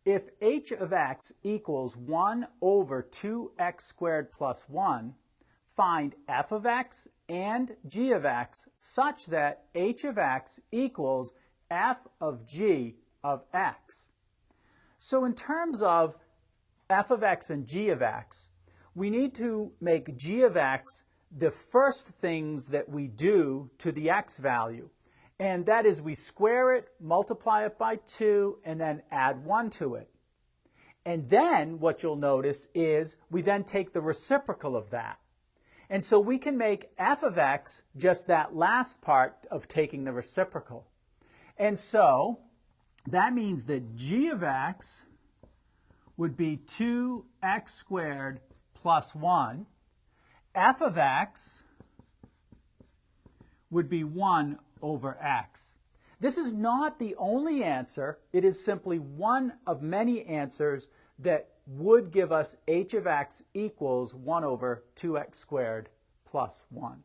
if h of x equals 1 over 2x squared plus 1, find f of x and g of x such that h of x equals f of g of x. So in terms of f of x and g of x, we need to make g of x the first things that we do to the x value. And that is we square it, multiply it by 2, and then add 1 to it. And then what you'll notice is we then take the reciprocal of that. And so we can make f of x just that last part of taking the reciprocal. And so that means that g of x would be 2x squared plus 1. F of x would be 1 over x. This is not the only answer. It is simply one of many answers that would give us h of x equals 1 over 2x squared plus 1.